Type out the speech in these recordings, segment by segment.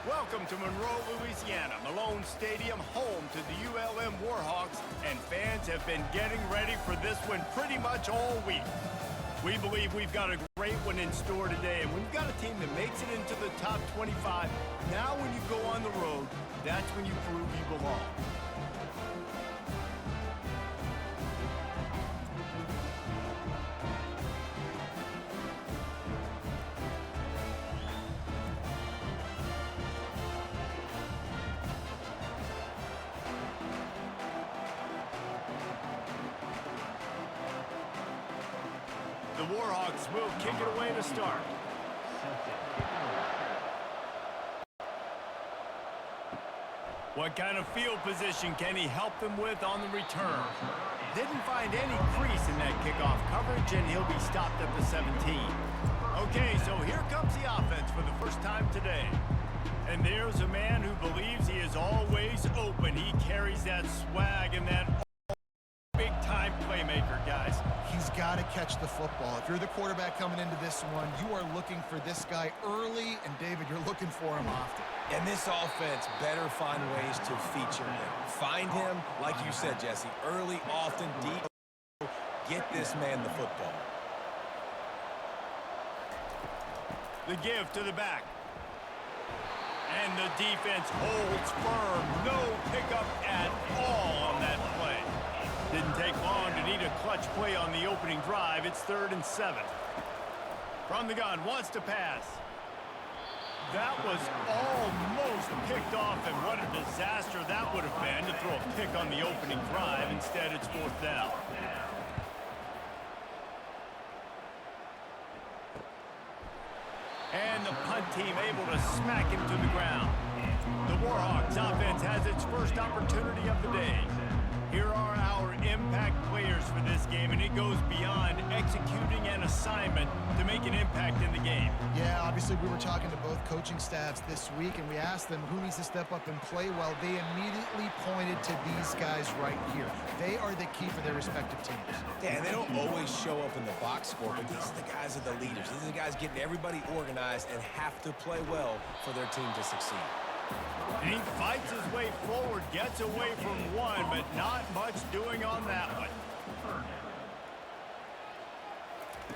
Welcome to Monroe, Louisiana, Malone Stadium, home to the ULM Warhawks, and fans have been getting ready for this one pretty much all week. We believe we've got a great one in store today, and we've got a team that makes it into the top 25. Now when you go on the road, that's when you prove you belong. The Warhawks will kick it away to start. What kind of field position can he help them with on the return? Didn't find any crease in that kickoff coverage, and he'll be stopped at the 17. Okay, so here comes the offense for the first time today. And there's a man who believes he is always open. He carries that swag and that big-time playmaker, guys. He's got to catch the football. If you're the quarterback coming into this one, you are looking for this guy early, and David, you're looking for him often. And this offense better find ways to feature him. Find him, like you said, Jesse, early, often, deep. Get this man the football. The give to the back. And the defense holds firm. No pickup at all on that play. Didn't take long to need a clutch play on the opening drive. It's 3rd and 7. From the gun, wants to pass. That was almost picked off, and what a disaster that would have been to throw a pick on the opening drive. Instead, it's 4th down. And the punt team able to smack him to the ground. The Warhawks offense has its first opportunity of the day. Here are our impact players for this game, and it goes beyond executing an assignment to make an impact in the game. Yeah, obviously we were talking to both coaching staffs this week, and we asked them who needs to step up and play well. They immediately pointed to these guys right here. They are the key for their respective teams. Yeah, and they don't always show up in the box score, but these are the guys that are the leaders. These are the guys getting everybody organized and have to play well for their team to succeed. And he fights his way forward, gets away from one, but not much doing on that one.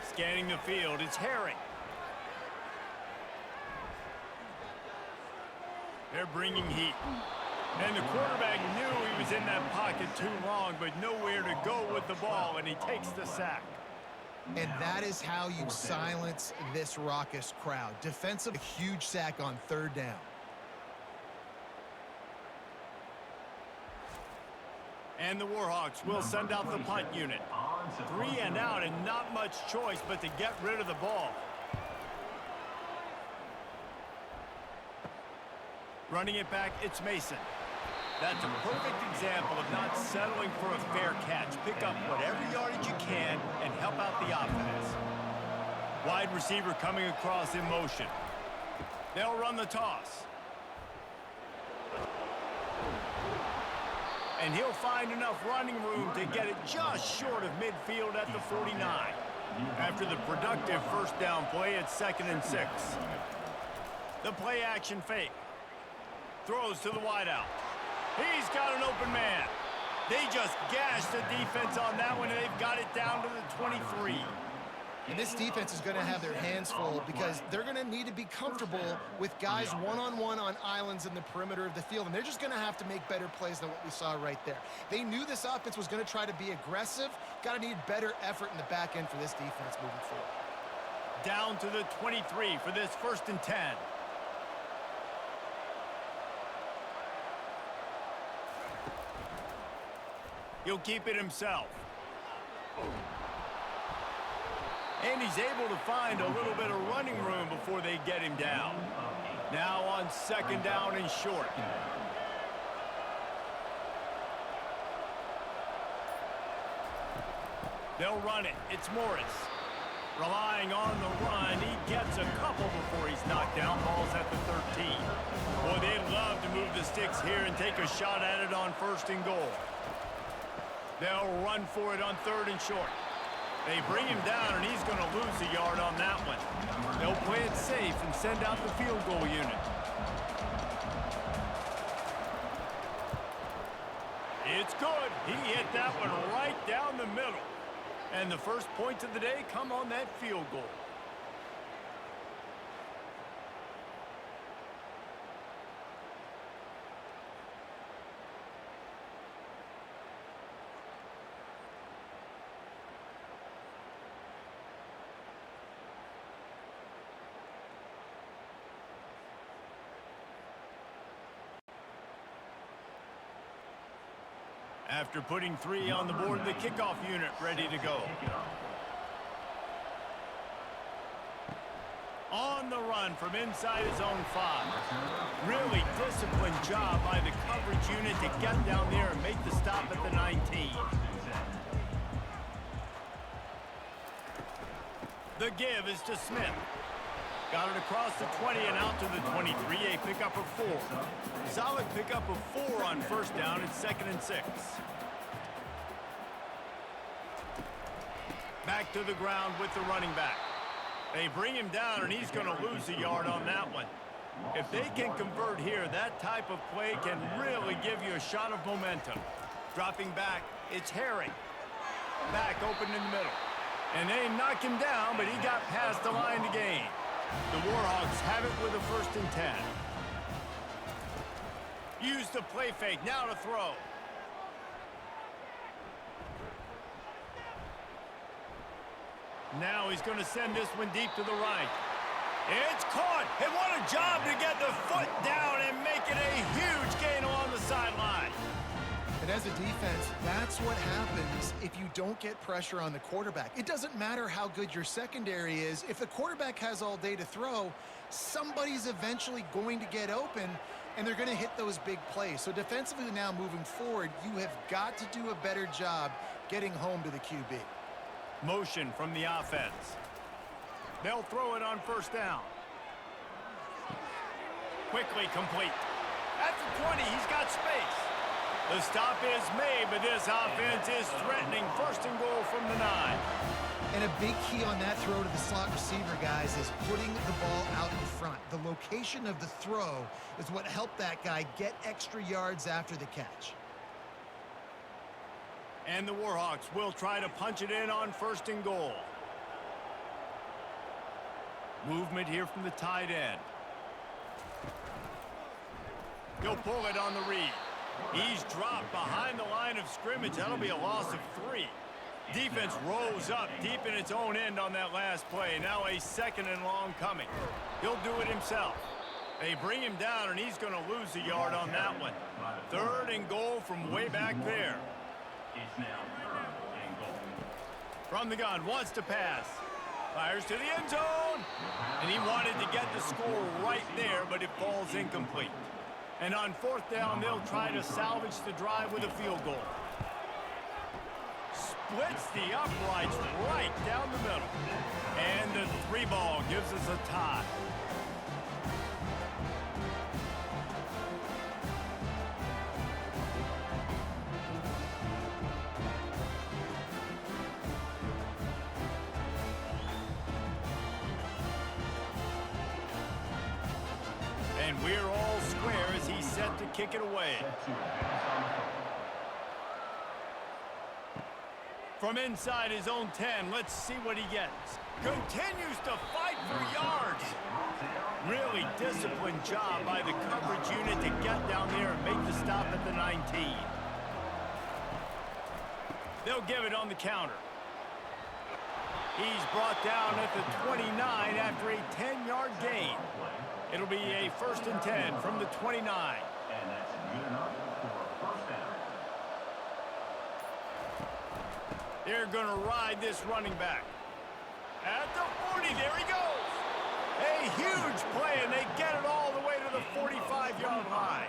Scanning the field, it's Herring. They're bringing heat. And the quarterback knew he was in that pocket too long, but nowhere to go with the ball, and he takes the sack. And that is how you silence this raucous crowd. Defensive, a huge sack on 3rd down. And the Warhawks will send out the punt unit. 3 and out, and not much choice but to get rid of the ball. Running it back, it's Mason. That's a perfect example of not settling for a fair catch. Pick up whatever yardage you can and help out the offense. Wide receiver coming across in motion. They'll run the toss. And he'll find enough running room to get it just short of midfield at the 49. After the productive first down play, it's 2nd and 6. The play action fake. Throws to the wideout. He's got an open man. They just gashed the defense on that one, and they've got it down to the 23. And this defense is going to have their hands full because they're going to need to be comfortable with guys one-on-one on islands in the perimeter of the field, and they're just going to have to make better plays than what we saw right there. They knew this offense was going to try to be aggressive. Got to need better effort in the back end for this defense moving forward. Down to the 23 for this 1st and 10. He'll keep it himself. And he's able to find a little bit of running room before they get him down. Now on 2nd down and short. They'll run it. It's Morris. Relying on the run, he gets a couple before he's knocked down. Ball's at the 13. Boy, they'd love to move the sticks here and take a shot at it on 1st and goal. They'll run for it on 3rd and short. They bring him down, and he's going to lose a yard on that one. They'll play it safe and send out the field goal unit. It's good. He hit that one right down the middle. And the first points of the day come on that field goal. After putting 3 on the board, the kickoff unit ready to go. On the run from inside his own 5. Really disciplined job by the coverage unit to get down there and make the stop at the 19. The give is to Smith. Got it across the 20 and out to the 23, a pickup of 4. Solid pickup of 4 on first down. It's 2nd and 6. Back to the ground with the running back. They bring him down, and he's going to lose a yard on that one. If they can convert here, that type of play can really give you a shot of momentum. Dropping back, it's Herring. Back open in the middle. And they knock him down, but he got past the line to gain. The Warhawks have it with a 1st and 10. Use the play fake, now to throw. Now he's going to send this one deep to the right. It's caught, and what a job to get the foot down and make it a huge gain along the sideline. And as a defense, that's what happens if you don't get pressure on the quarterback. It doesn't matter how good your secondary is. If the quarterback has all day to throw, somebody's eventually going to get open, and they're going to hit those big plays. So defensively now moving forward, you have got to do a better job getting home to the QB. Motion from the offense. They'll throw it on first down. Quickly complete. At the 20, he's got space. The stop is made, but this offense is threatening 1st and goal from the 9. And a big key on that throw to the slot receiver, guys, is putting the ball out in front. The location of the throw is what helped that guy get extra yards after the catch. And the Warhawks will try to punch it in on 1st and goal. Movement here from the tight end. He'll pull it on the read. He's dropped behind the line of scrimmage. That'll be a loss of 3. Defense rose up deep in its own end on that last play. Now a 2nd and long coming. He'll do it himself. They bring him down, and he's going to lose a yard on that one. 3rd and goal from way back there. From the gun, wants to pass. Fires to the end zone. And he wanted to get the score right there, but it falls incomplete. And on 4th down, they'll try to salvage the drive with a field goal. Splits the uprights right down the middle. And the 3 ball gives us a tie. And we're all square as he's set to kick it away. From inside his own 10, let's see what he gets. Continues to fight for yards. Really disciplined job by the coverage unit to get down there and make the stop at the 19. They'll give it on the counter. He's brought down at the 29 after a 10-yard gain. It'll be a 1st and 10 from the 29. And that's good enough for a 1st down. They're going to ride this running back. At the 40, there he goes. A huge play, and they get it all the way to the 45-yard line.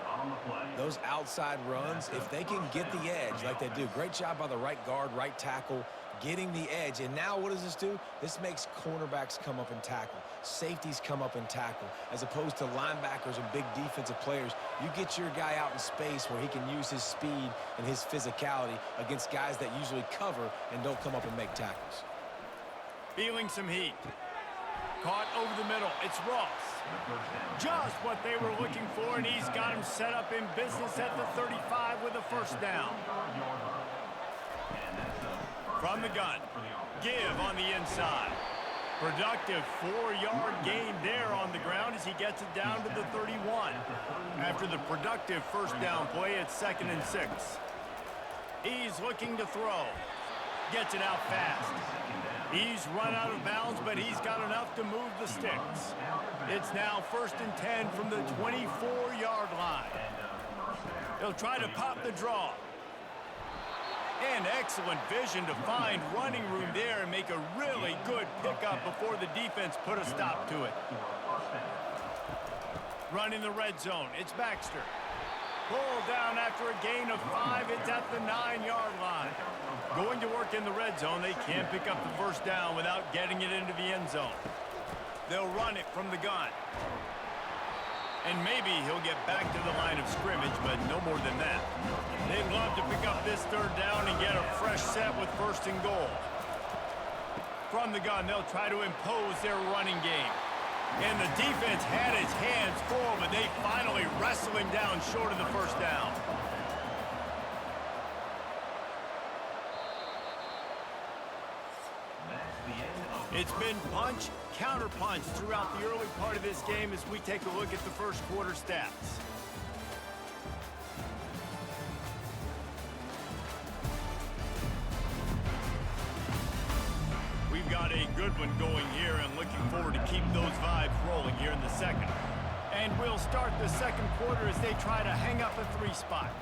Those outside runs, if they can get the edge like they do, great job by the right guard, right tackle, getting the edge. And now what does this do? This makes cornerbacks come up and tackle. Safeties come up and tackle. As opposed to linebackers and big defensive players, you get your guy out in space where he can use his speed and his physicality against guys that usually cover and don't come up and make tackles. Feeling some heat. Caught over the middle. It's Ross. Just what they were looking for, and he's got him set up in business at the 35 with a first down. From the gun. Give on the inside. Productive 4-yard gain there on the ground as he gets it down to the 31. After the productive first down play, it's 2nd and 6. He's looking to throw. Gets it out fast. He's run out of bounds, but he's got enough to move the sticks. It's now 1st and 10 from the 24-yard line. He'll try to pop the draw. And excellent vision to find running room there and make a really good pickup before the defense put a stop to it. Running the red zone, it's Baxter. Pulled down after a gain of 5, it's at the 9-yard line. Going to work in the red zone, they can't pick up the first down without getting it into the end zone. They'll run it from the gun. And maybe he'll get back to the line of scrimmage, but no more than that. They'd love to pick up this 3rd down and get a fresh set with 1st and goal. From the gun, they'll try to impose their running game. And the defense had its hands full, but they finally wrestle him down short of the first down. It's been punch, counter-punch throughout the early part of this game as we take a look at the first quarter stats. We've got a good one going here and looking forward to keep those vibes rolling here in the second. And we'll start the second quarter as they try to hang up a 3 spot.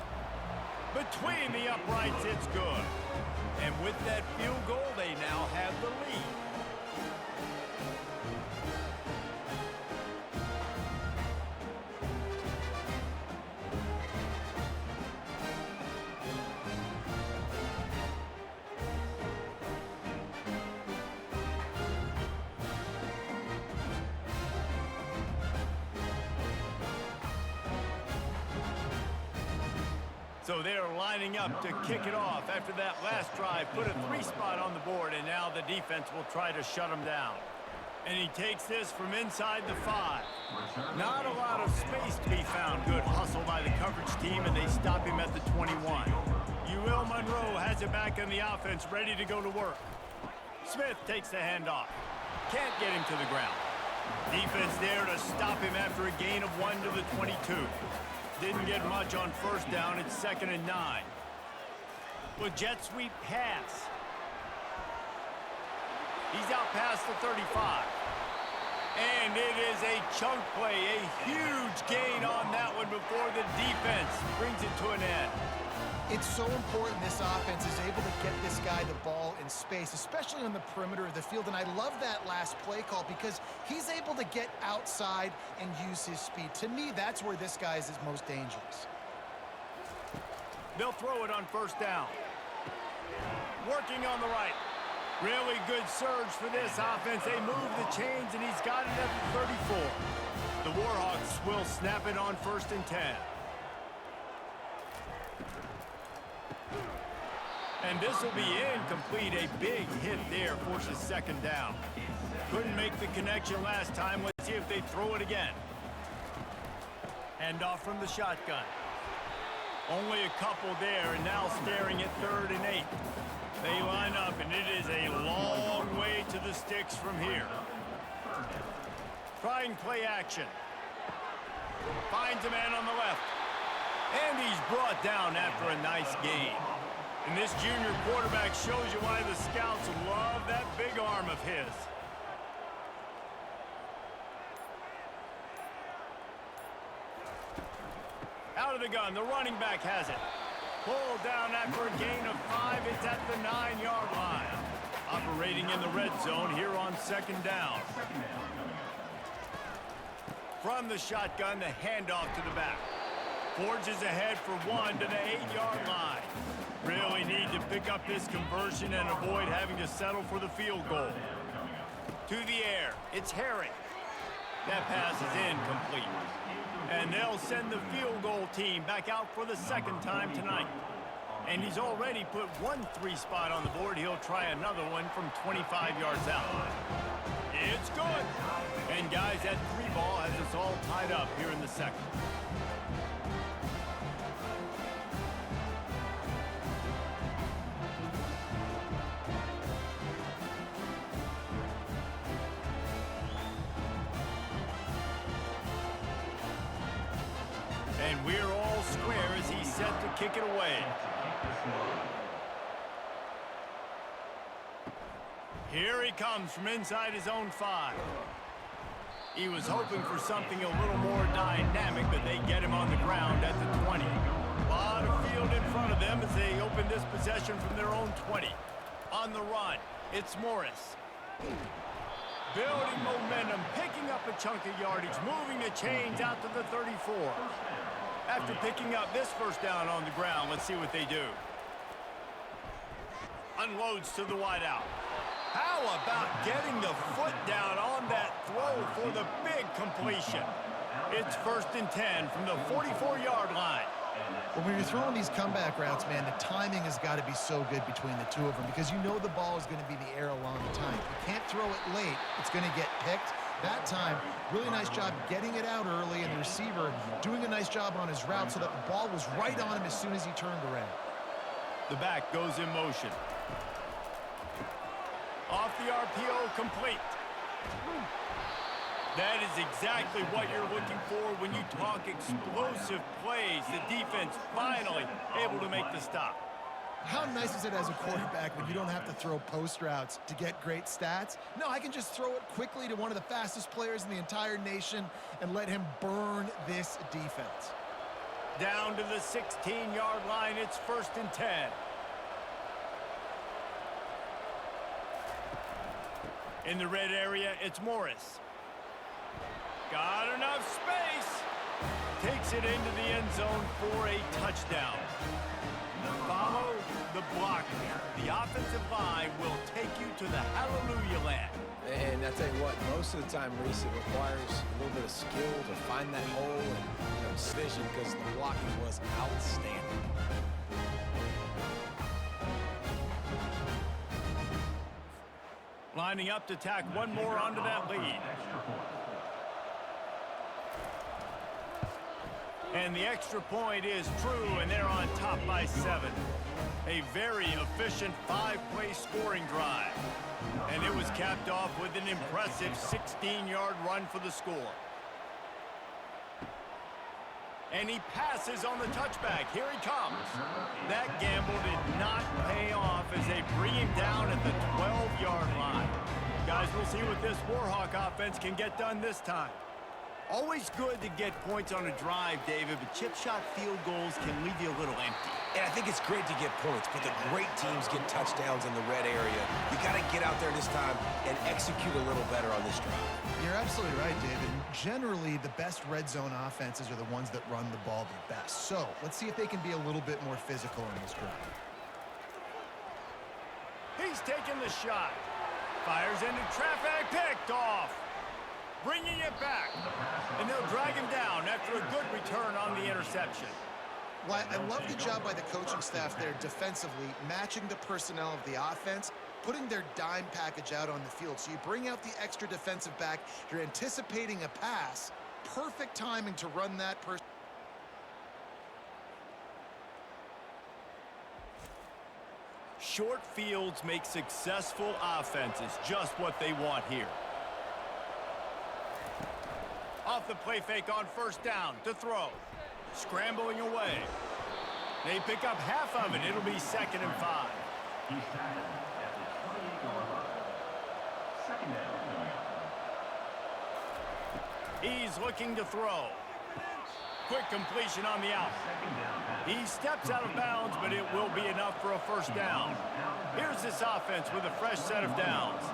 Between the uprights, it's good. And with that field goal, they now have the lead. So they're lining up to kick it off after that last drive. Put a 3 spot on the board, and now the defense will try to shut them down. And he takes this from inside the 5. Not a lot of space to be found. Good hustle by the coverage team, and they stop him at the 21. Monroe has it back on the offense, ready to go to work. Smith takes the handoff. Can't get him to the ground. Defense there to stop him after a gain of 1 to the 22. Didn't get much on first down. It's 2nd and 9. With jet sweep pass. He's out past the 35. And it is a chunk play. A huge gain on that one before the defense brings it to an end. It's so important this offense is able to get this guy the ball in space, especially on the perimeter of the field. And I love that last play call because he's able to get outside and use his speed. To me, that's where this guy is most dangerous. They'll throw it on first down. Working on the right. Really good surge for this offense. They move the chains, and he's got it at the 34. The Warhawks will snap it on 1st and 10. And this will be incomplete. A big hit there forces 2nd down. Couldn't make the connection last time. Let's see if they throw it again. Handoff from the shotgun. Only a couple there, and now staring at 3rd and 8. They line up, and it is a long way to the sticks from here. Trying play action. Finds a man on the left. And he's brought down after a nice gain. And this junior quarterback shows you why the scouts love that big arm of his. Out of the gun, the running back has it. Pulled down after a gain of 5. It's at the 9-yard line. Operating in the red zone here on 2nd down. From the shotgun, the handoff to the back. Forges ahead for 1 to the 8-yard line. Really need to pick up this conversion and avoid having to settle for the field goal. To the air, it's Herring. That pass is incomplete. And they'll send the field goal team back out for the 2nd time tonight. And he's already put one 3 spot on the board. He'll try another one from 25 yards out. It's good. And guys, that 3 ball has us all tied up here in the second. And we're all square as he's set to kick it away. Here he comes from inside his own 5. He was hoping for something a little more dynamic, but they get him on the ground at the 20. A lot of field in front of them as they open this possession from their own 20. On the run, it's Morris. Building momentum, picking up a chunk of yardage, moving the chains out to the 34. After picking up this first down on the ground, let's see what they do. Unloads to the wideout. How about getting the foot down on that throw for the big completion? It's 1st and 10 from the 44-yard line. Well, when you're throwing these comeback routes, man, the timing has got to be so good between the two of them because you know the ball is going to be in the air a long time. You can't throw it late. It's going to get picked. That time, really nice job getting it out early, and the receiver doing a nice job on his route so that the ball was right on him as soon as he turned around. The back goes in motion. Off the RPO, complete. That is exactly what you're looking for when you talk explosive plays. The defense finally able to make the stop. How nice is it as a quarterback when you don't have to throw post routes to get great stats? No, I can just throw it quickly to one of the fastest players in the entire nation and let him burn this defense. Down to the 16-yard line, it's 1st and 10. In the red area, it's Morris. Got enough space. Takes it into the end zone for a touchdown. Follow the block here. The offensive line will take you to the hallelujah land. And I tell you what, most of the time, Reese, it requires a little bit of skill to find that hole and decision because the blocking was outstanding. Lining up to tack one more onto that lead. And the extra point is true, and they're on top by 7. A very efficient 5-play scoring drive. And it was capped off with an impressive 16-yard run for the score. And he passes on the touchback. Here he comes. That gamble did not pay off as they bring him down at the 12-yard line. Guys, we'll see what this Warhawk offense can get done this time. Always good to get points on a drive, David, but chip shot field goals can leave you a little empty. And I think it's great to get points, but the great teams get touchdowns in the red area. You got to get out there this time and execute a little better on this drive. You're absolutely right, David. Generally, the best red zone offenses are the ones that run the ball the best. So let's see if they can be a little bit more physical in this drive. He's taking the shot. Fires into traffic, picked off. Bringing it back. And they'll drag him down after a good return on the interception. Well, I love the job by the coaching staff there defensively, matching the personnel of the offense, putting their dime package out on the field. So you bring out the extra defensive back, you're anticipating a pass, perfect timing to run that person. Short fields make successful offenses just what they want here. Off the play fake on 1st down to throw. Scrambling away. They pick up half of it. It'll be 2nd and 5. He's looking to throw. Quick completion on the out. He steps out of bounds, but it will be enough for a 1st down. Here's this offense with a fresh set of downs.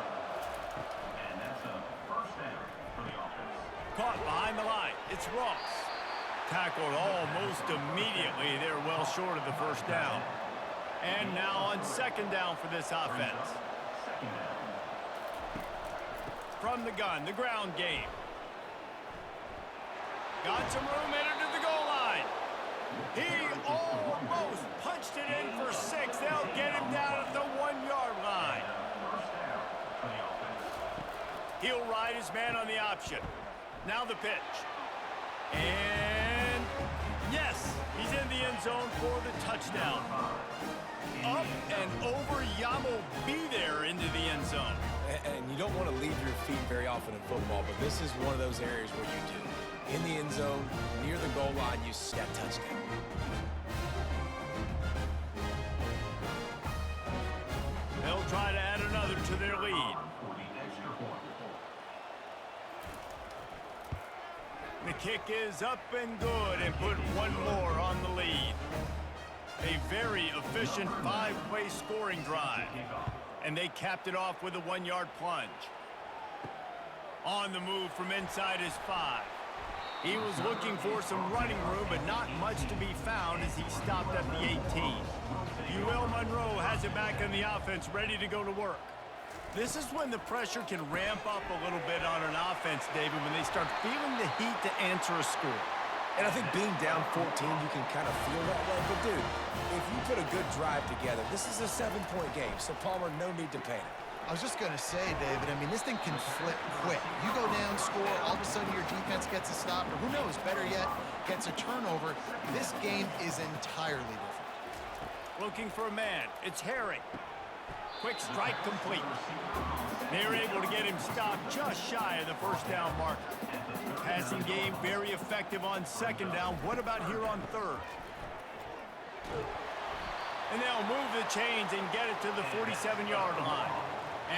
Caught behind the line. It's Ross. Tackled almost immediately. They're well short of the 1st down. And now on 2nd down for this offense. From the gun, the ground game. Got some room, headed to the goal line. He almost punched it in for He'll ride his man on the option. Now the pitch. And yes, he's in the end zone for the touchdown. Up and over, Yamo be there into the end zone. And you don't want to leave your feet very often in football, but this is one of those areas where you do. In the end zone, near the goal line, you see that touchdown. They'll try to add another to their lead. The kick is up and good and put one more on the lead. A very efficient 5-play scoring drive. And they capped it off with a 1-yard plunge. On the move from inside his 5. He was looking for some running room, but not much to be found as he stopped at the 18. Monroe has it back in the offense, ready to go to work. This is when the pressure can ramp up a little bit on an offense, David, when they start feeling the heat to answer a score. And I think being down 14, you can kind of feel that way. But, dude, if you put a good drive together, this is a 7-point game, so Palmer, no need to panic. I was just going to say, David, I mean, this thing can flip quick. You go down, score, all of a sudden your defense gets a stop, or who knows, better yet, gets a turnover. This game is entirely different. Looking for a man. It's Herring. Quick strike complete. They're able to get him stopped just shy of the first down marker. Passing game very effective on second down. What about here on third? And they'll move the chains and get it to the 47-yard line.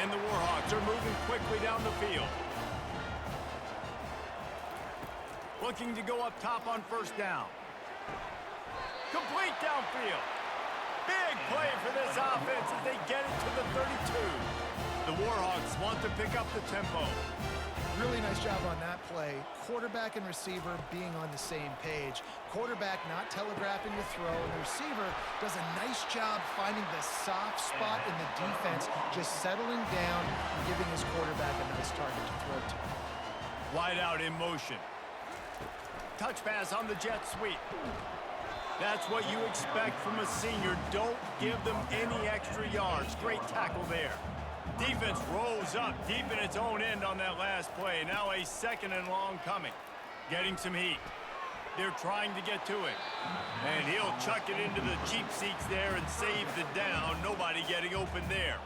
And the Warhawks are moving quickly down the field. Looking to go up top on first down. Complete downfield. Big play for this offense as they get it to the 32. The Warhawks want to pick up the tempo. Really nice job on that play. Quarterback and receiver being on the same page. Quarterback not telegraphing the throw, and the receiver does a nice job finding the soft spot in the defense, just settling down and giving his quarterback a nice target to throw to. Wide out in motion. Touch pass on the jet sweep. That's what you expect from a senior. Don't give them any extra yards. Great tackle there. Defense rolls up deep in its own end on that last play. Now a 2nd and long coming. Getting some heat. They're trying to get to it. And he'll chuck it into the cheap seats there and save the down. Nobody getting open there.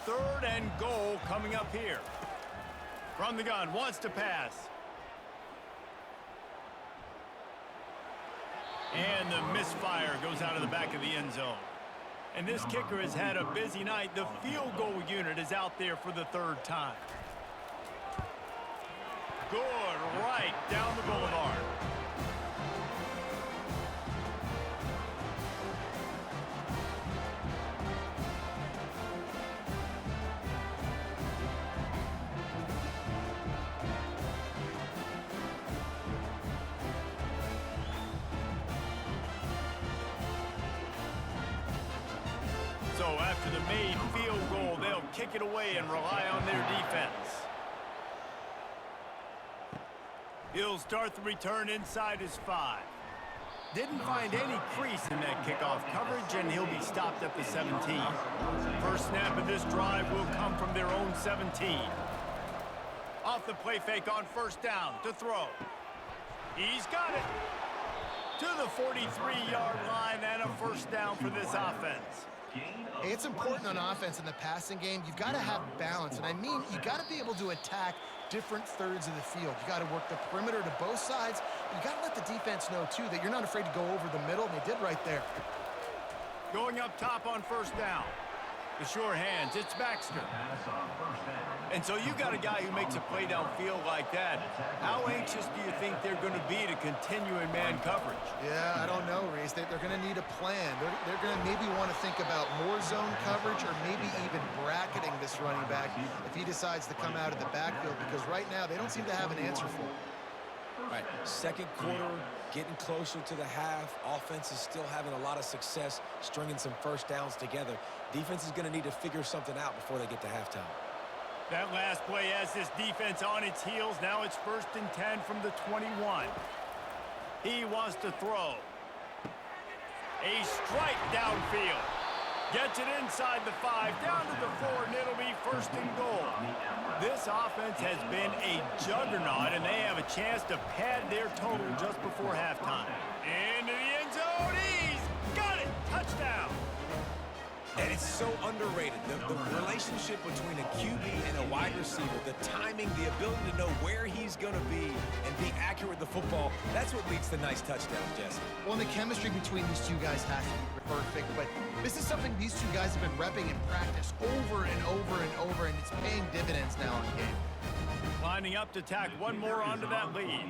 3rd and goal coming up here. From the gun, wants to pass. And the misfire goes out of the back of the end zone. And this kicker has had a busy night. The field goal unit is out there for the 3rd time. Good, right down the boulevard. So after the made field goal, they'll kick it away and rely on their defense. He'll start the return inside his 5. Didn't find any crease in that kickoff coverage, and he'll be stopped at the 17. First snap of this drive will come from their own 17. Off the play fake on first down to throw. He's got it. To the 43-yard line and a first down for this offense. Hey, it's important on offense in the passing game. You've got to have balance, and I mean you got to be able to attack different thirds of the field. You got to work the perimeter to both sides. You got to let the defense know, too, that you're not afraid to go over the middle, and they did right there. Going up top on first down. The sure hands, it's Baxter. And so you got a guy who makes a play downfield like that. How anxious do you think they're going to be to continue in man coverage? Yeah, I don't know, Reese. They're going to need a plan. They're going to maybe want to think about more zone coverage or maybe even bracketing this running back if he decides to come out of the backfield, because right now they don't seem to have an answer for it. All right, 2nd quarter, getting closer to the half. Offense is still having a lot of success stringing some first downs together. Defense is going to need to figure something out before they get to halftime. That last play has this defense on its heels. Now it's 1st and 10 from the 21. He wants to throw. A strike downfield. Gets it inside the 5, down to the 4, and it'll be first and goal. This offense has been a juggernaut, and they have a chance to pad their total just before halftime. Into the end zone, he's got it! Touchdown! And it's so underrated. The relationship between a QB and a wide receiver, the timing, the ability to know where he's going to be and be accurate with the football, that's what leads to nice touchdowns, Jesse. Well, and the chemistry between these two guys has to be perfect, but this is something these two guys have been repping in practice over and over and over, and it's paying dividends now in game. Lining up to tack one more onto that lead.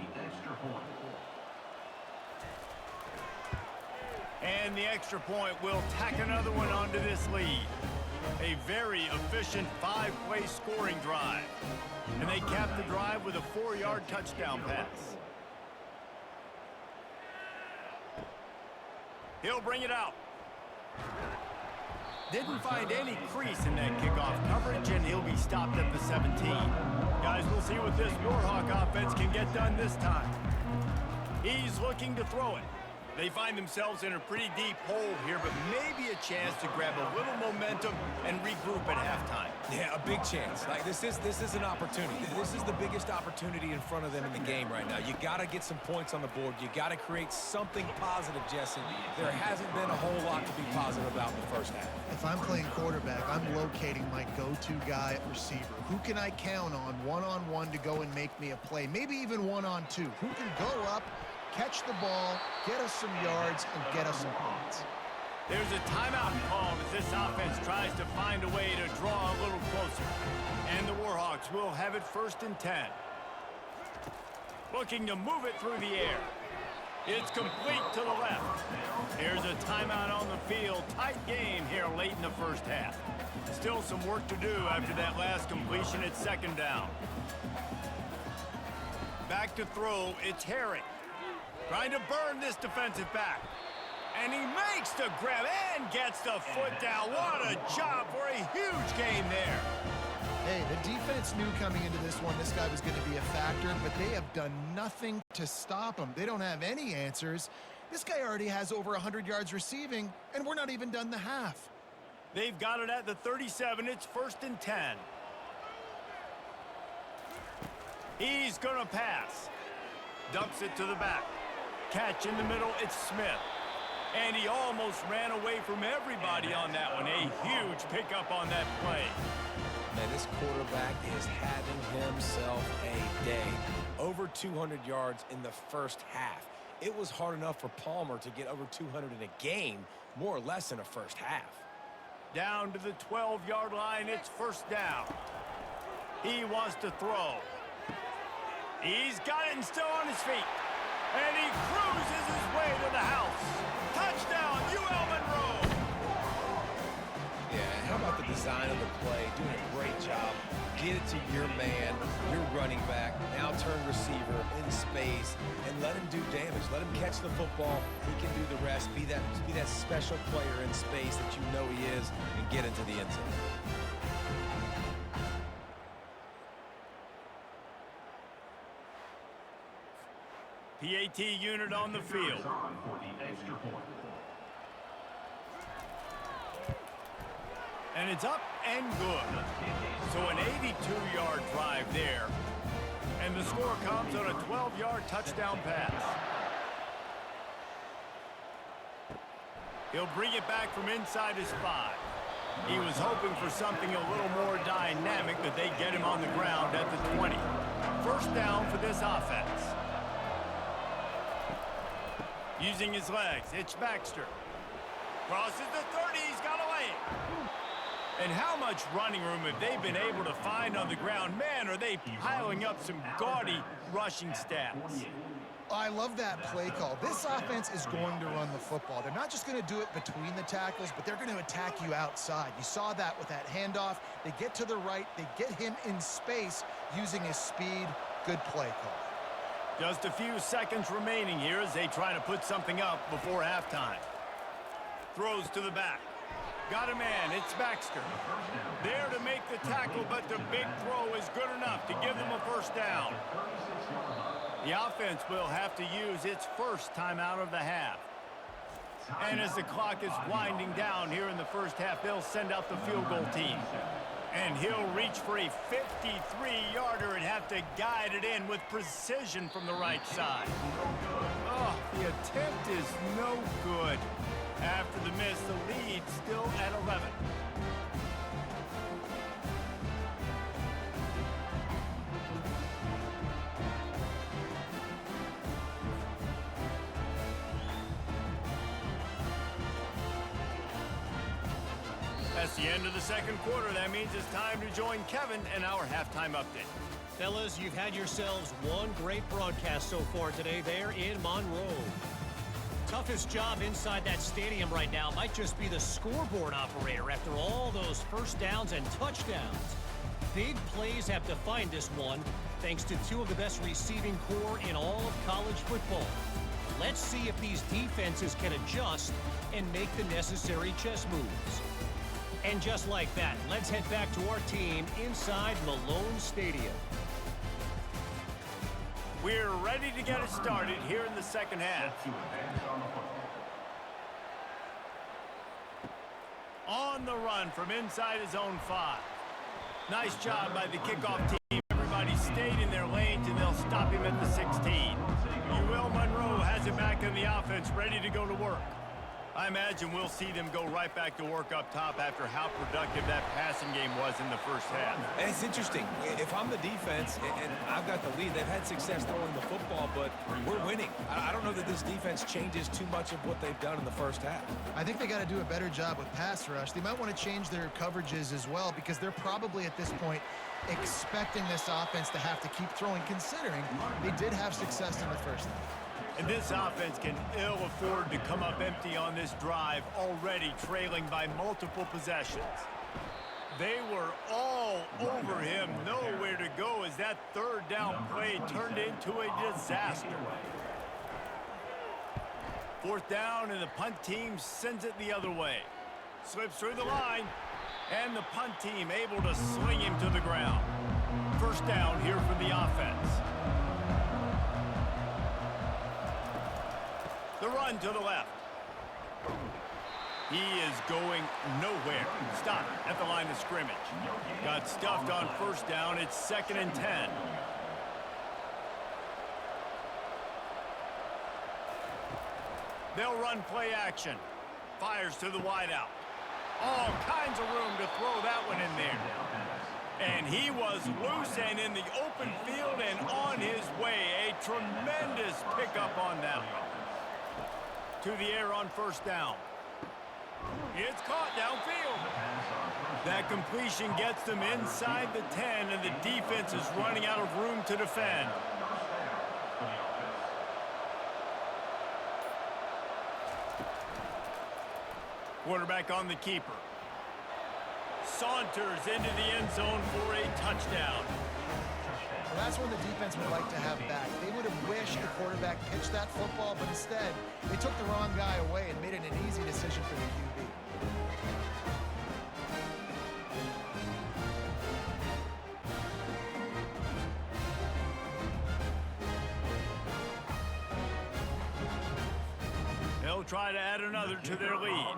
And the extra point will tack another one onto this lead. A very efficient 5-play scoring drive. And they cap the drive with a 4-yard touchdown pass. He'll bring it out. Didn't find any crease in that kickoff coverage, and he'll be stopped at the 17. Guys, we'll see what this Warhawk offense can get done this time. He's looking to throw it. They find themselves in a pretty deep hole here, but maybe a chance to grab a little momentum and regroup at halftime. Yeah, a big chance. Like this is an opportunity. This is the biggest opportunity in front of them in the game right now. You got to get some points on the board. You got to create something positive, Jesse. There hasn't been a whole lot to be positive about in the first half. If I'm playing quarterback, I'm locating my go-to guy at receiver. Who can I count on one-on-one to go and make me a play? Maybe even one-on-two. Who can go up, catch the ball, get us some yards, and get us some points. There's a timeout called as this offense tries to find a way to draw a little closer. And the Warhawks will have it 1st and 10. Looking to move it through the air. It's complete to the left. Here's a timeout on the field. Tight game here late in the first half. Still some work to do after that last completion at 2nd down. Back to throw, it's Herring. Trying to burn this defensive back. And he makes the grab and gets the foot down. What a job for a huge gain there. Hey, the defense knew coming into this one this guy was going to be a factor, but they have done nothing to stop him. They don't have any answers. This guy already has over 100 yards receiving, and we're not even done the half. They've got it at the 37. It's 1st and 10. He's going to pass. Dumps it to the back. Catch in the middle, it's Smith. And he almost ran away from everybody on that one. A huge pickup on that play. Man, this quarterback is having himself a day. Over 200 yards in the first half. It was hard enough for Palmer to get over 200 in a game, more or less in a first half. Down to the 12-yard line, it's 1st down. He wants to throw. He's got it and still on his feet. And he cruises his way to the house. Touchdown, UL Monroe. Yeah, how about the design of the play? Doing a great job. Get it to your man, your running back, now turn receiver in space, and let him do damage. Let him catch the football. He can do the rest. Be that special player in space that you know he is, and get into the end zone. PAT unit on the field. And it's up and good. So an 82-yard drive there. And the score comes on a 12-yard touchdown pass. He'll bring it back from inside his 5. He was hoping for something a little more dynamic, but they get him on the ground at the 20. 1st down for this offense. Using his legs, it's Baxter. Crosses the 30, he's got away. And how much running room have they been able to find on the ground? Man, are they piling up some gaudy rushing stats. I love that play call. This offense is going to run the football. They're not just going to do it between the tackles, but they're going to attack you outside. You saw that with that handoff. They get to the right. They get him in space using his speed. Good play call. Just a few seconds remaining here as they try to put something up before halftime. Throws to the back. Got a man, it's Baxter. There to make the tackle, but the big throw is good enough to give them a 1st down. The offense will have to use its first timeout of the half. And as the clock is winding down here in the first half, they'll send out the field goal team. And he'll reach for a 53-yarder and have to guide it in with precision from the right side. Oh, the attempt is no good. After the miss, the lead still at 11. That's the end of the second quarter. That means it's time to join Kevin in our halftime update. Fellas, you've had yourselves one great broadcast so far today there in Monroe. Toughest job inside that stadium right now might just be the scoreboard operator after all those first downs and touchdowns. Big plays have defined this one, thanks to two of the best receiving core in all of college football. Let's see if these defenses can adjust and make the necessary chess moves. And just like that, let's head back to our team inside Malone Stadium. We're ready to get it started here in the second half. On the run from inside his own 5. Nice job by the kickoff team. Everybody stayed in their lanes, and they'll stop him at the 16. Monroe has it back in the offense, ready to go to work. I imagine we'll see them go right back to work up top after how productive that passing game was in the first half. And it's interesting. If I'm the defense and I've got the lead, they've had success throwing the football, but we're winning. I don't know that this defense changes too much of what they've done in the first half. I think they got to do a better job with pass rush. They might want to change their coverages as well, because they're probably at this point expecting this offense to have to keep throwing, considering they did have success in the first half. And this offense can ill afford to come up empty on this drive, already trailing by multiple possessions. They were all over him, nowhere to go as that third down play turned into a disaster. Fourth down, and the punt team sends it the other way. Slips through the line, and the punt team able to sling him to the ground. First down here for the offense. The run to the left. He is going nowhere. Stop at the line of scrimmage. Got stuffed on first down. It's 2nd and 10. They'll run play action. Fires to the wideout. All kinds of room to throw that one in there. And he was loose and in the open field and on his way. A tremendous pickup on that one. To the air on first down. It's caught downfield. That completion gets them inside the 10, and the defense is running out of room to defend. Quarterback on the keeper. Saunters into the end zone for a touchdown. Well, that's when the defense would like to have back. They would have wished the quarterback pitched that football, but instead, they took the wrong guy away and made it an easy decision for the QB. They'll try to add another to their lead.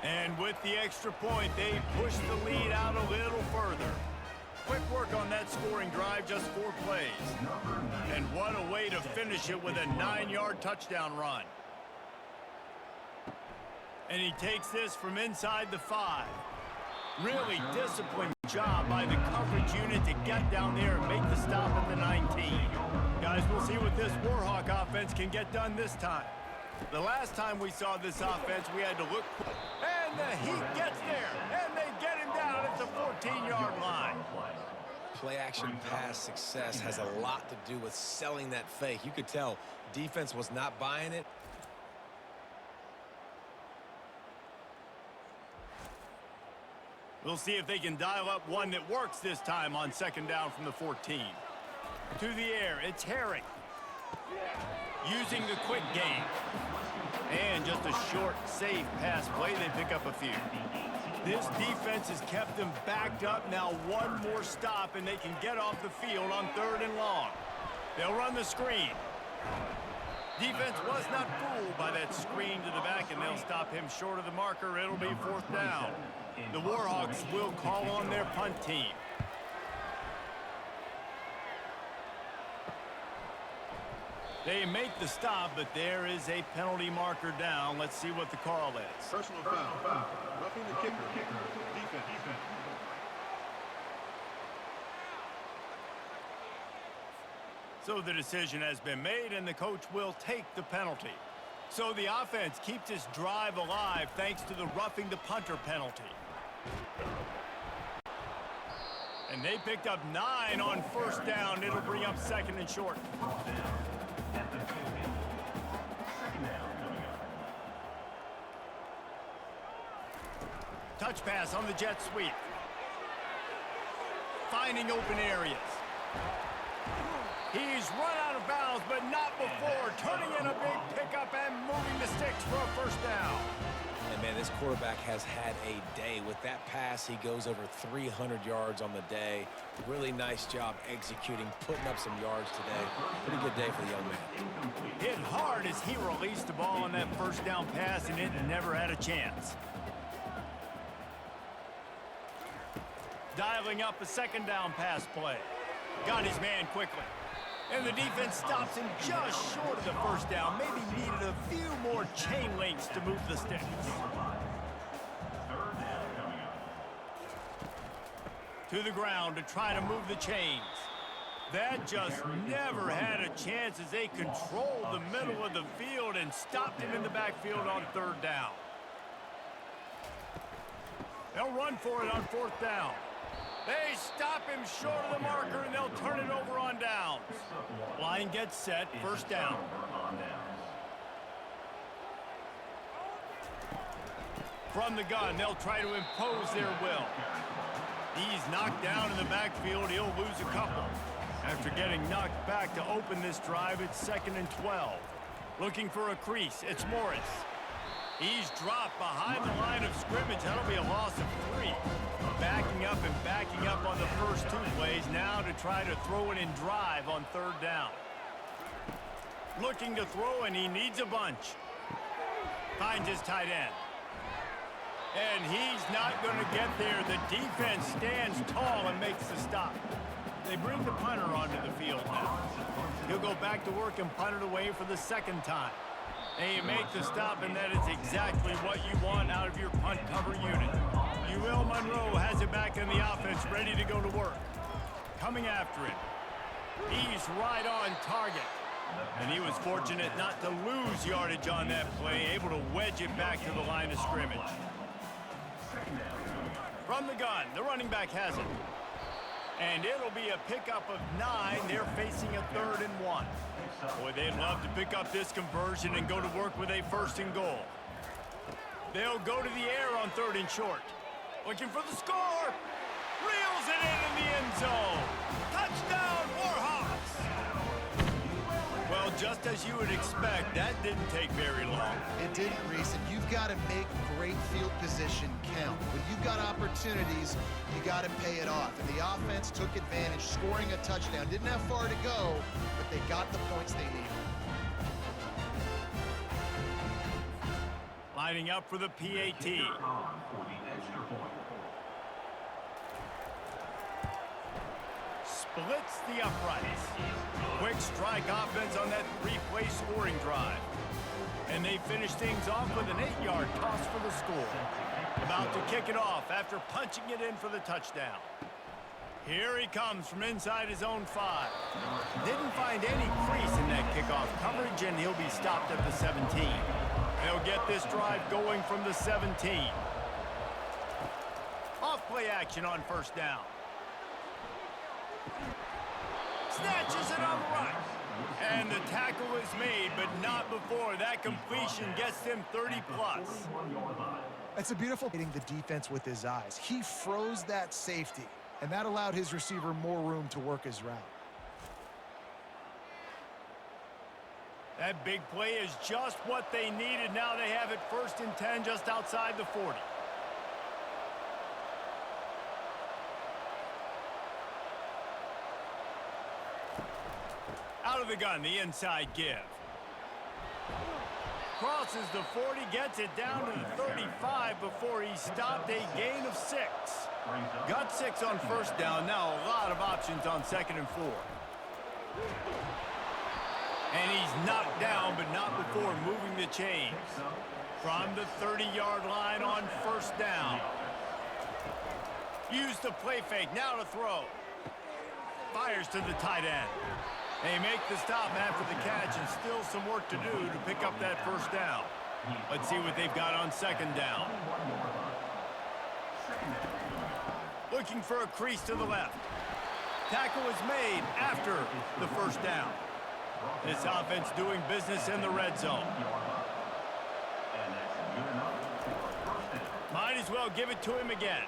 And with the extra point, they push the lead out a little further. Quick work on that scoring drive, just 4 plays. And what a way to finish it with a 9-yard touchdown run. And he takes this from inside the 5. Really disciplined job by the coverage unit to get down there and make the stop at the 19. Guys, we'll see what this Warhawk offense can get done this time. The last time we saw this offense, we had to look. And the Heat gets there, and they get him down at the 14-yard line. Play-action pass success has a lot to do with selling that fake. You could tell defense was not buying it. We'll see if they can dial up one that works this time on 2nd down from the 14. To the air, it's Herring. Using the quick game. And just a short, safe pass play. They pick up a few. This defense has kept them backed up. Now one more stop, and they can get off the field on 3rd and long. They'll run the screen. Defense was not fooled by that screen to the back, and they'll stop him short of the marker. It'll be fourth down. The Warhawks will call on their punt team. They make the stop, but there is a penalty marker down. Let's see what the call is. Personal foul. Roughing the kicker. Defense. So the decision has been made, and the coach will take the penalty. So the offense keeps its drive alive thanks to the roughing the punter penalty. And they picked up 9 on first down. It'll bring up second and short. Touch pass on the jet sweep. Finding open areas. He's run out of bounds, but not before. Turning in a big pickup and moving the sticks for a first down. And, man, this quarterback has had a day. With that pass, he goes over 300 yards on the day. Really nice job executing, putting up some yards today. Pretty good day for the young man. Hit hard as he released the ball on that first down pass, and it never had a chance. Dialing up a second down pass play. Got his man quickly. And the defense stops him just short of the first down. Maybe needed a few more chain links to move the sticks. To the ground to try to move the chains. That just never had a chance as they controlled the middle of the field and stopped him in the backfield on third down. They'll run for it on fourth down. They stop him short of the marker, and they'll turn it over on downs. Line gets set, first down. From the gun, they'll try to impose their will. He's knocked down in the backfield. He'll lose a couple. After getting knocked back to open this drive, it's second and 12. Looking for a crease, it's Morris. He's dropped behind the line of scrimmage. That'll be a loss of 3. Backing up on the first 2 plays now to try to throw it in drive on third down. Looking to throw, and he needs a bunch. Finds his tight end. And he's not going to get there. The defense stands tall and makes the stop. They bring the punter onto the field now. He'll go back to work and punt it away for the second time. They make the stop, and that is exactly what you want out of your punt cover unit. Monroe has it back in the offense, ready to go to work. Coming after it. He's right on target. And he was fortunate not to lose yardage on that play, able to wedge it back to the line of scrimmage. From the gun, the running back has it. And it'll be a pickup of 9. They're facing a 3rd and 1. Boy, they'd love to pick up this conversion and go to work with a 1st and goal. They'll go to the air on 3rd and short. Looking for the score. Reels it in the end zone. Touchdown, Warhawks. Well, just as you would expect, that didn't take very long. It didn't, Reese, and you've got to make great field position count. When you've got opportunities, you got to pay it off. And the offense took advantage, scoring a touchdown. Didn't have far to go, but they got the points they needed. Lining up for the PAT. Splits the uprights. Quick strike offense on that 3-play scoring drive. And they finish things off with an 8-yard toss for the score. About to kick it off after punching it in for the touchdown. Here he comes from inside his own 5. Didn't find any crease in that kickoff coverage, and he'll be stopped at the 17. They'll get this drive going from the 17. Off-play action on first down. Snatches it on the right. And the tackle is made, but not before. That completion gets them 30-plus. That's a beautiful hitting the defense with his eyes. He froze that safety, and that allowed his receiver more room to work his route. That big play is just what they needed. Now they have it 1st and 10 just outside the 40. Out Out of the gun, the inside give. Crosses the 40, gets it down to the 35 before he stopped, a gain of 6. Got 6 on first down, now a lot of options on 2nd and 4. And he's knocked down, but not before moving the chains. From the 30-yard line on first down. Use the play fake, now to throw. Fires to the tight end. They make the stop after the catch and still some work to do to pick up that first down. Let's see what they've got on 2nd down. Looking for a crease to the left. Tackle is made after the first down. This offense doing business in the red zone. Might as well give it to him again.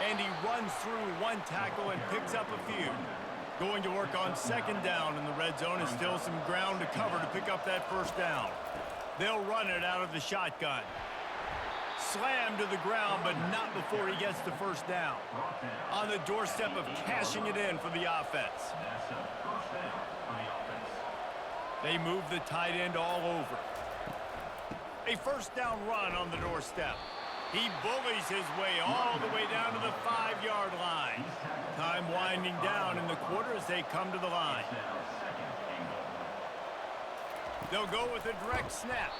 And he runs through one tackle and picks up a few. Going to work on 2nd down in the red zone, is still some ground to cover to pick up that first down. They'll run it out of the shotgun. Slammed to the ground, but not before he gets the first down. On the doorstep of cashing it in for the offense. They move the tight end all over. A first down run on the doorstep. He bullies his way all the way down to the 5-yard line. Time winding down in the quarter as they come to the line. They'll go with a direct snap.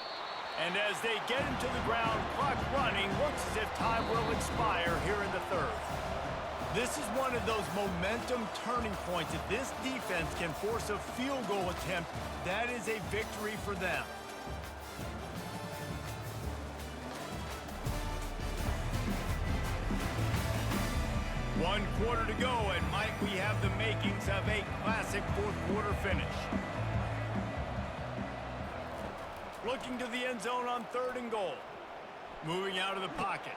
And as they get him to the ground, clock running, looks as if time will expire here in the 3rd. This is one of those momentum turning points. If this defense can force a field goal attempt, that is a victory for them. One quarter to go, and might we have the makings of a classic 4th quarter finish. Looking to the end zone on 3rd and goal. Moving out of the pocket.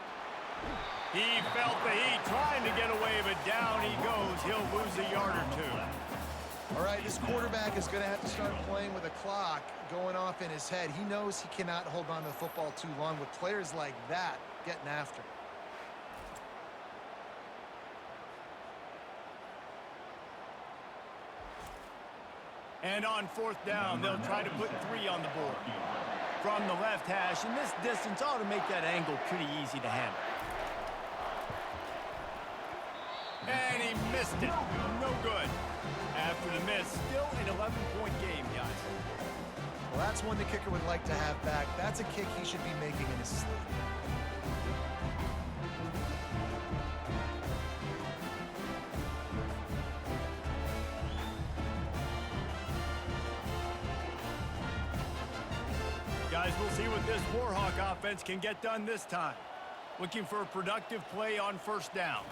He felt the heat, trying to get away, but down he goes. He'll lose a yard or 2. All right, this quarterback is going to have to start playing with a clock going off in his head. He knows he cannot hold on to the football too long with players like that getting after him. And on 4th down, they'll try to put 3 on the board. From the left hash, and this distance ought to make that angle pretty easy to handle. And he missed it. No good. After the miss, still an 11-point game, guys. Well, that's one the kicker would like to have back. That's a kick he should be making in his sleep. Guys, we'll see what this Warhawk offense can get done this time. Looking for a productive play on first down.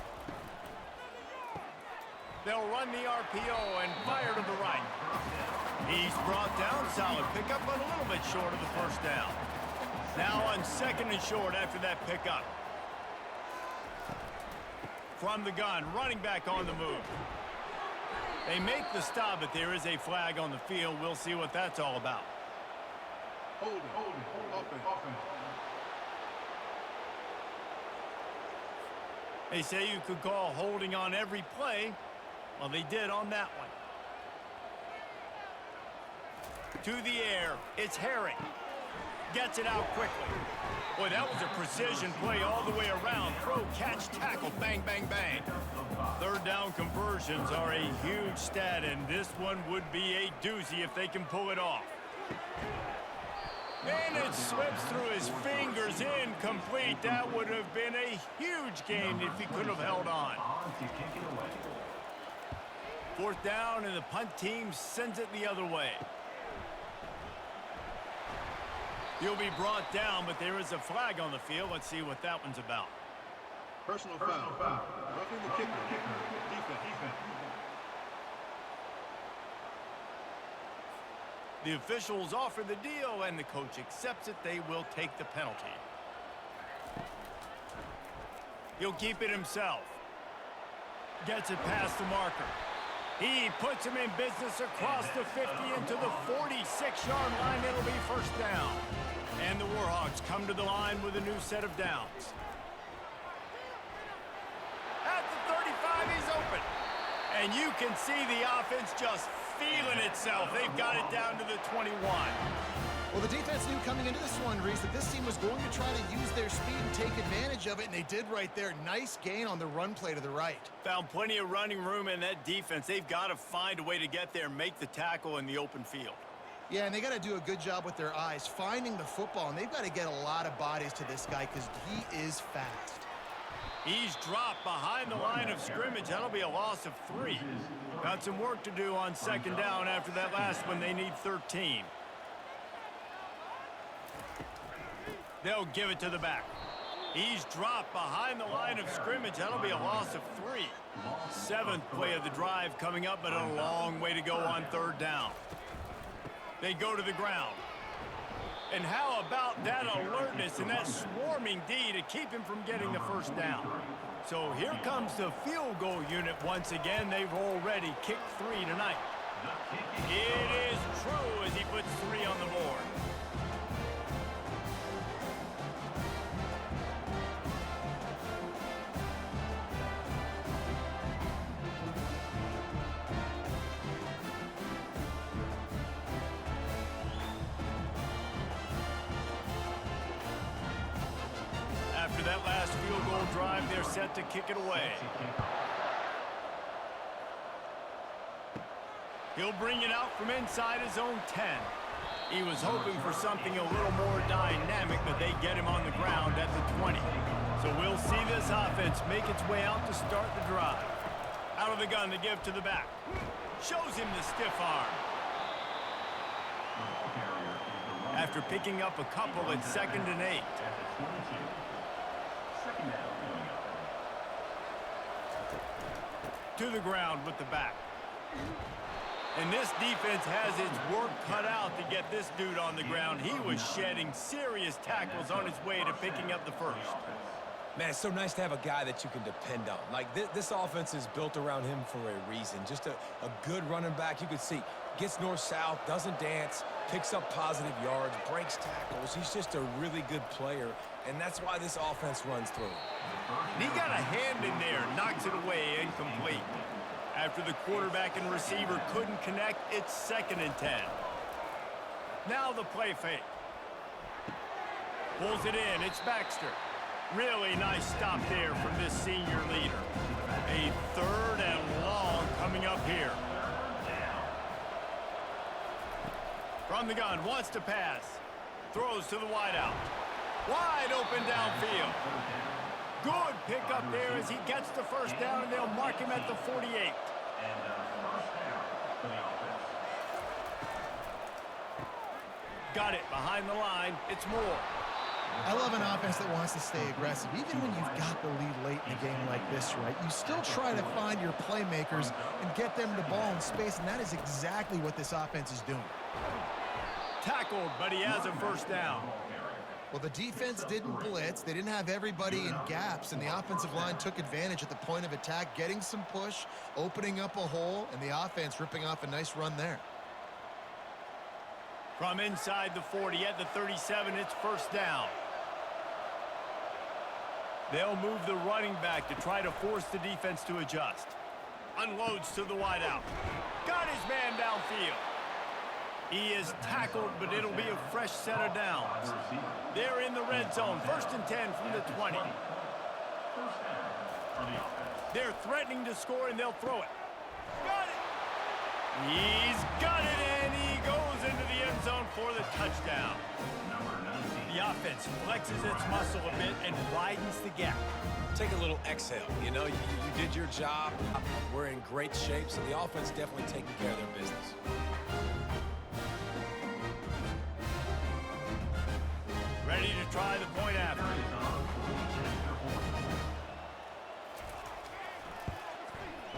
They'll run the RPO and fire to the right. He's brought down, solid pickup, but a little bit short of the first down. Now on 2nd and short after that pickup. From the gun, running back on the move. They make the stop, but there is a flag on the field. We'll see what that's all about. Hold it, offense. They say you could call holding on every play. Well, they did on that one. To the air, it's Herring. Gets it out quickly. Boy, that was a precision play all the way around. Throw, catch, tackle, bang, bang, bang. 3rd down conversions are a huge stat, and this one would be a doozy if they can pull it off. And it slips through his fingers, incomplete. That would have been a huge gain if he could have held on. 4th down, and the punt team sends it the other way. He'll be brought down, but there is a flag on the field. Let's see what that one's about. Personal foul. Roughing the kicker. Defense. The officials offer the deal, and the coach accepts it. They will take the penalty. He'll keep it himself. Gets it past the marker. He puts him in business across the 50 into the 46-yard line. It'll be first down. And the Warhawks come to the line with a new set of downs. At the 35, he's open. And you can see the offense just feeling itself. They've got it down to the 21. Well, the defense knew coming into this one, Reese, that this team was going to try to use their speed and take advantage of it, and they did right there. Nice gain on the run play to the right. Found plenty of running room in that defense. They've got to find a way to get there and make the tackle in the open field. Yeah, and they got to do a good job with their eyes, finding the football, and they've got to get a lot of bodies to this guy because he is fast. He's dropped behind the line of scrimmage. That'll be a loss of 3. Got some work to do on second down after that last one. They need 13. They'll give it to the back. He's dropped behind the line of scrimmage. That'll be a loss of 3. 7th play of the drive coming up, but a long way to go on third down. They go to the ground. And how about that alertness and that swarming D to keep him from getting the first down? So here comes the field goal unit once again. They've already kicked 3 tonight. It is true as he puts 3 on the board. After that last field goal drive, they're set to kick it away. He'll bring it out from inside his own 10. He was hoping for something a little more dynamic, but they get him on the ground at the 20. So we'll see this offense make its way out to start the drive. Out of the gun to give to the back. Shows him the stiff arm. After picking up a couple, it's 2nd and 8. To the ground with the back. And this defense has its work cut out to get this dude on the ground. He was shedding serious tackles on his way to picking up the first. Man, it's so nice to have a guy that you can depend on. Like, this offense is built around him for a reason. Just a good running back. You can see, gets north-south, doesn't dance, picks up positive yards, breaks tackles. He's just a really good player, and that's why this offense runs through him. And he got a hand in there, knocks it away, incomplete. After the quarterback and receiver couldn't connect, it's 2nd and 10. Now the play fake. Pulls it in, it's Baxter. Really nice stop there from this senior leader. A 3rd and long coming up here. From the gun, wants to pass. Throws to the wideout. Wide open downfield. Good pick up there as he gets the first down, and they'll mark him at the 48. Got it behind the line. It's Moore. I love an offense that wants to stay aggressive. Even when you've got the lead late in a game like this, right, you still try to find your playmakers and get them the ball in space, and that is exactly what this offense is doing. Tackled, but he has a first down. Well, the defense didn't blitz. They didn't have everybody in gaps, and the offensive line took advantage at the point of attack, getting some push, opening up a hole, and the offense ripping off a nice run there. From inside the 40 at the 37, it's first down. They'll move the running back to try to force the defense to adjust. Unloads to the wideout. Got his man downfield. He is tackled, but it'll be a fresh set of downs. They're in the red zone. 1st and 10 from the 20. They're threatening to score, and they'll throw it. Got it! He's got it, and he goes into the end zone for the touchdown. The offense flexes its muscle a bit and widens the gap. Take a little exhale. You know, you did your job. We're in great shape, so the offense definitely taking care of their business. Ready to try the point after.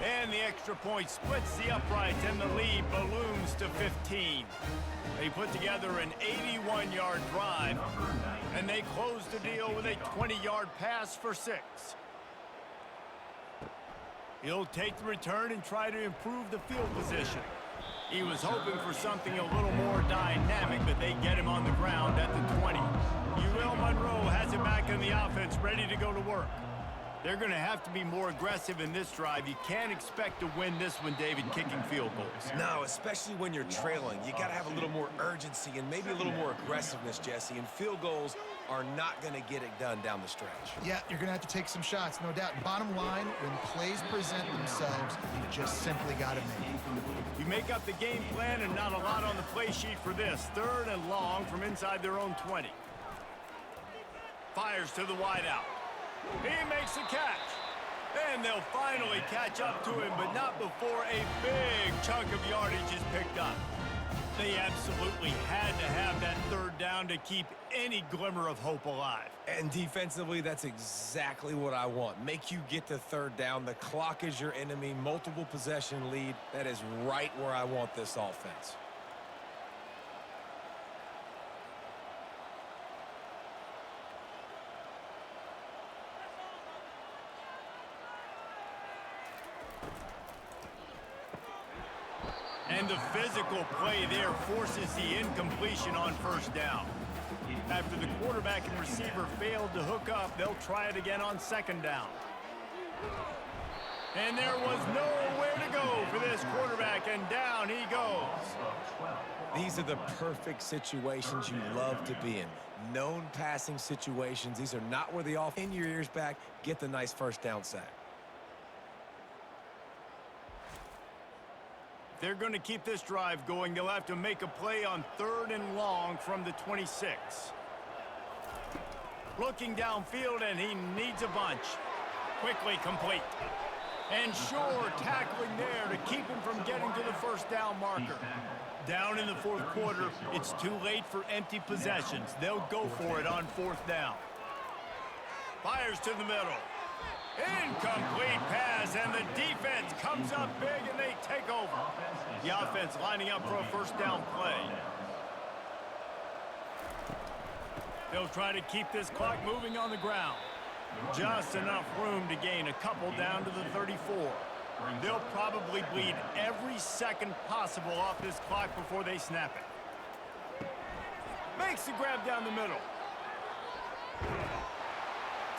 And the extra point splits the uprights, and the lead balloons to 15. They put together an 81-yard drive, and they close the deal with a 20-yard pass for 6. He'll take the return and try to improve the field position. He was hoping for something a little more dynamic, but they get him on the ground at the 20. Monroe has it back in the offense, ready to go to work. They're going to have to be more aggressive in this drive. You can't expect to win this one, David, kicking field goals. No, especially when you're trailing. You got to have a little more urgency and maybe a little more aggressiveness, Jesse. And field goals are not going to get it done down the stretch. Yeah, you're going to have to take some shots, no doubt. Bottom line, when plays present themselves, you just simply got to make it. You make up the game plan and not a lot on the play sheet for this. 3rd and long from inside their own 20. Fires to the wideout. He makes the catch. And they'll finally catch up to him, but not before a big chunk of yardage is picked up. They absolutely had to have that 3rd down to keep any glimmer of hope alive. And defensively, that's exactly what I want. Make you get to 3rd down. The clock is your enemy. Multiple possession lead. That is right where I want this offense. And the physical play there forces the incompletion on 1st down. After the quarterback and receiver failed to hook up, they'll try it again on 2nd down. And there was nowhere to go for this quarterback, and down he goes. These are the perfect situations you love to be in. Known passing situations. These are not where the offense in your ears back, get the nice 1st down sack. They're going to keep this drive going. They'll have to make a play on 3rd and long from the 26. Looking downfield, and he needs a bunch. Quickly complete. And sure, tackling there to keep him from getting to the 1st down marker. Down in the 4th quarter, it's too late for empty possessions. They'll go for it on 4th down. Fires to the middle. Incomplete pass, and the defense comes up big, and they take over. The offense lining up for a 1st down play. They'll try to keep this clock moving on the ground. Just enough room to gain a couple down to the 34. They'll probably bleed every second possible off this clock before they snap it. Makes the grab down the middle.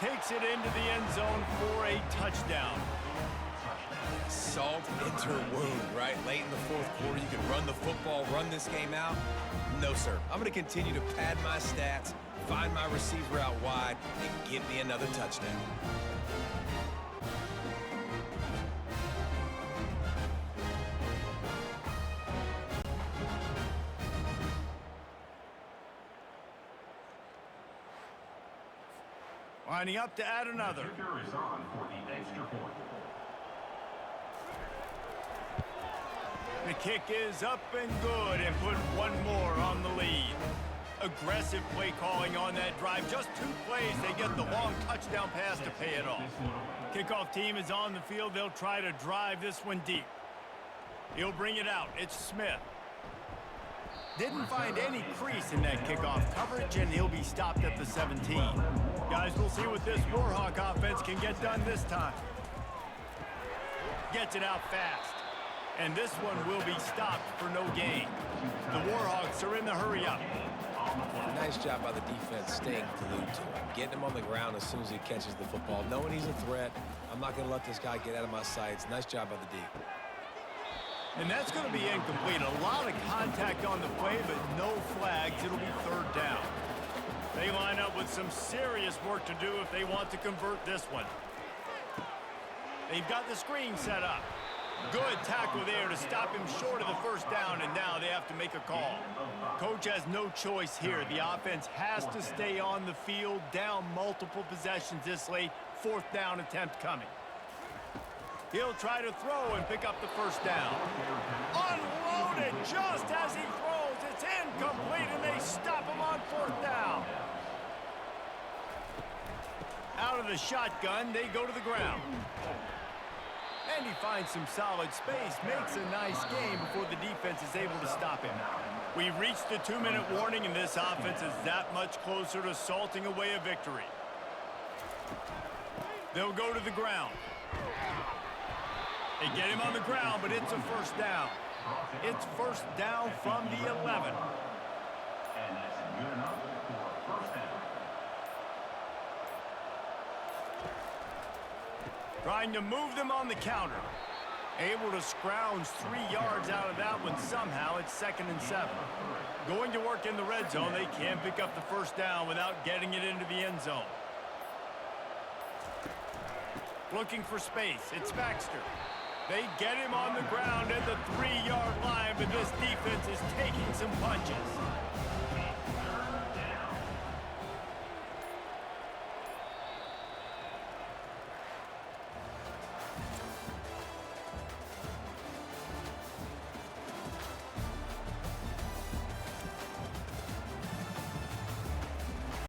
Takes it into the end zone for a touchdown. Salt into a wound, right? Late in the 4th quarter, you can run the football, run this game out. No, sir. I'm going to continue to pad my stats, find my receiver out wide, and give me another touchdown. Lining up to add another. The kick is up and good, and put one more on the lead. Aggressive play calling on that drive. Just 2 plays, they get the long touchdown pass to pay it off. Kickoff team is on the field. They'll try to drive this one deep. He'll bring it out. It's Smith. Didn't find any crease in that kickoff coverage, and he'll be stopped at the 17. Guys, we'll see what this Warhawk offense can get done this time. Gets it out fast. And this one will be stopped for no gain. The Warhawks are in the hurry-up. Nice job by the defense staying glued to him. Getting him on the ground as soon as he catches the football. Knowing he's a threat, I'm not going to let this guy get out of my sights. Nice job by the D. And that's going to be incomplete. A lot of contact on the play, but no flags. It'll be 3rd down. They line up with some serious work to do if they want to convert this one. They've got the screen set up. Good tackle there to stop him short of the 1st down, and now they have to make a call. Coach has no choice here. The offense has to stay on the field, down multiple possessions this late. 4th down attempt coming. He'll try to throw and pick up the 1st down. Unloaded just as he throws. It's incomplete, and they stop him on 4th down. Out of the shotgun, they go to the ground. And he finds some solid space, makes a nice game before the defense is able to stop him. We've reached the 2-minute warning, and this offense is that much closer to salting away a victory. They'll go to the ground. They get him on the ground, but it's a 1st down. It's 1st down from the 11. And that's good enough for 1st down. Trying to move them on the counter. Able to scrounge 3 yards out of that one somehow. It's 2nd and 7. Going to work in the red zone. They can't pick up the first down without getting it into the end zone. Looking for space. It's Baxter. They get him on the ground at the 3-yard line, but this defense is taking some punches.